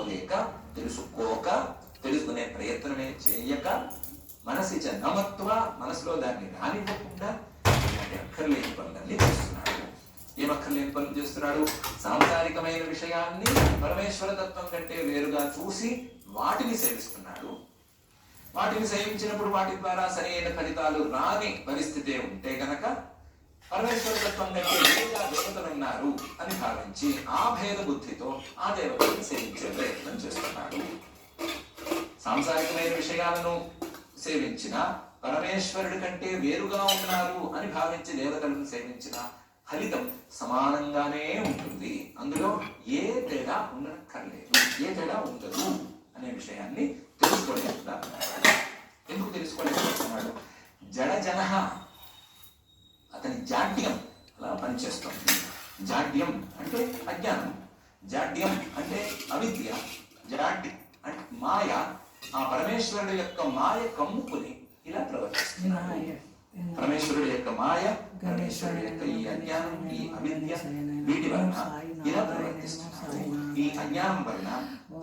తెలుసుకోలేక, తెలుసుకోక, తెలుసుకునే ప్రయత్నమే చేయక, మనసి నమత్వ, మనసులో దాన్ని రానివ్వకుండా ఇలాంటి అక్కర్లేని పనులన్నీ చేస్తున్నాడు. ఏం అక్కర్లేని పనులు చేస్తున్నాడు? సాంసారికమైన విషయాన్ని పరమేశ్వర తత్వం కంటే వేరుగా చూసి వాటిని సేవిస్తున్నాడు. వాటిని సేవించినప్పుడు వాటి ద్వారా సరైన ఫలితాలు రాని పరిస్థితే ఉంటే గనక పరమేశ్వర తత్వం కంటే వేరుగా దేవతలు ఉన్నారు అని భావించి ఆ భేద బుద్ధితో ఆ దేవతలను సేవించే ప్రయత్నం చేస్తున్నాడు. సాంసారికమైన విషయాలను సేవించిన పరమేశ్వరుడి కంటే వేరుగా ఉన్నారు అని భావించి దేవతలను సేవించిన ఫలితం సమానంగానే ఉంటుంది. అందులో ఏ తేడా ఉండక్కర్లేదు, ఏ తేడా ఉండదు అనే విషయాన్ని తెలుసుకోలేకపోతున్నాడు. ఎందుకు తెలుసుకోలేకపోతున్నాడు? జడజన, అతని జాడ్యం అలా పనిచేస్తుంది. జాడ్యం అంటే అజ్ఞానం, జాడ్యం అంటే అవిద్య, జాడ్యం అంటే మాయ. ఆ పరమేశ్వరుడు యొక్క మాయ కమ్ముకుని ఇలా ప్రవర్తిస్తున్నాడు. పరమేశ్వరుడు యొక్క మాయ, పరమేశ్వరుడు యొక్క ఈ అజ్ఞానం, ఈ అవిద్య, వీటి వలన ఇలా ప్రవర్తిస్తున్నాడు. ఈ అజ్ఞానం వలన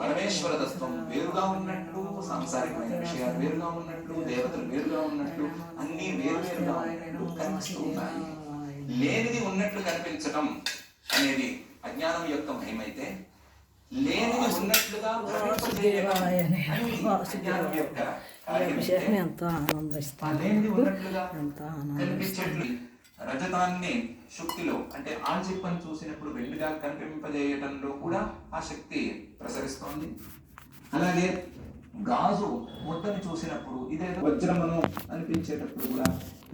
పరమేశ్వర తత్వం వేరుగా ఉన్నట్లు, సాంసారికమైన విషయాలు వేరుగా ఉన్నట్లు, దేవతలు వేరుగా ఉన్నట్లు, అన్ని వేరువేరుగా ఉన్నట్లు కనిపిస్తూ ఉన్నాయి. లేనిది ఉన్నట్లు కనిపించటం అనేది అజ్ఞానం యొక్క మహిమైతే, లేనిది ఉన్నట్లుగా రజతాన్ని శక్తిలో అంటే ఆల్చిప్పని చూసినప్పుడు వెండిగా కనిపింపజేయటంలో కూడా ఆ శక్తి ప్రసరిస్తోంది. అలాగే గాజు ముద్దను చూసినప్పుడు ఇదేదో వజ్రమను అనిపించేటప్పుడు కూడా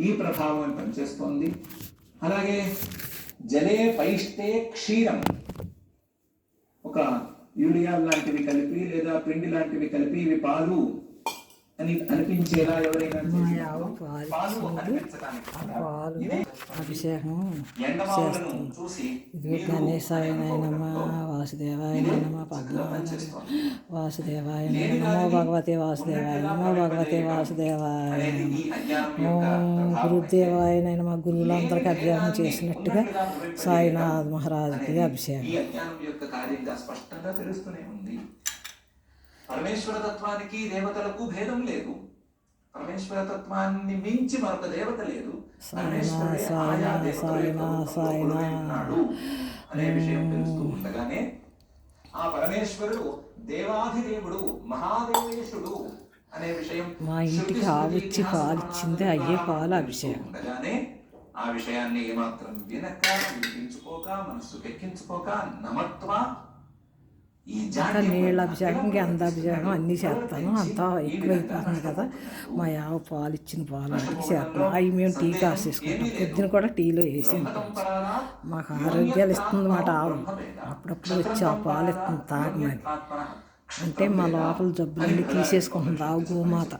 ఈ ప్రభావం పనిచేస్తోంది. అలాగే జలే పైష్టే క్షీరం, ఒక యూరియా లాంటివి కలిపి లేదా పిండి లాంటివి కలిపి ఇవి పాలు అని అనిపించేలా ఎవరైనా అభిషేకం చేస్తుంది. ఇది గణేశాయ నమ, వాసుదేవాయ నమ, పద్మాయ వాసుదేవాయ నమో భగవతే వాసుదేవాయ నమో భగవతే వాసుదేవాయ ఓం గురుదేవాయ నమ. గురువులందరికీ అభిషేకం చేసినట్టుగా సాయినాథ్ మహారాజుకి అభిషేకం. స్పష్టంగా తెలుస్తూనే ఉంది. పరమేశ్వర తత్వానికి దేవతలకు భేదం లేదు. పరమేశ్వర తత్వాన్ని మించి మరొక దేవత లేదు. అనే విషయం తెలుస్తూ ఉండగానే ఆ పరమేశ్వరుడు దేవాధిదేవుడు, మహాదేవేశుడు అనే విషయం మా ఇంటికి ఆవిచ్చి పాలిచ్చింది అయ్యే పాలు అభిషేకం ఉండగానే ఆ విషయాన్ని ఏమాత్రం వినక, వినిపించుకోక, మనస్సు ఎక్కించుకోక నమత్వ ఇంకా నీళ్ళ అభిషేకం, గంధ అభిషేకం అన్నీ చేస్తాను. అంతా ఎక్కువైపోతుంది కదా. మా యావ పాలు ఇచ్చిన పాలు అన్నీ చేస్తాను. అవి మేము టీ కాసేసుకుంటాం. పొద్దున కూడా టీలో వేసి ఉంటాం. మాకు ఆరోగ్యాలు ఇస్తుంది మాట ఆవు. అప్పుడప్పుడు వచ్చి ఆ పాలు ఇస్తుంది తాగమని. అంటే మా లోపల జబ్బులన్నీ తీసేసుకుంటుంది ఆవు, గోమాత.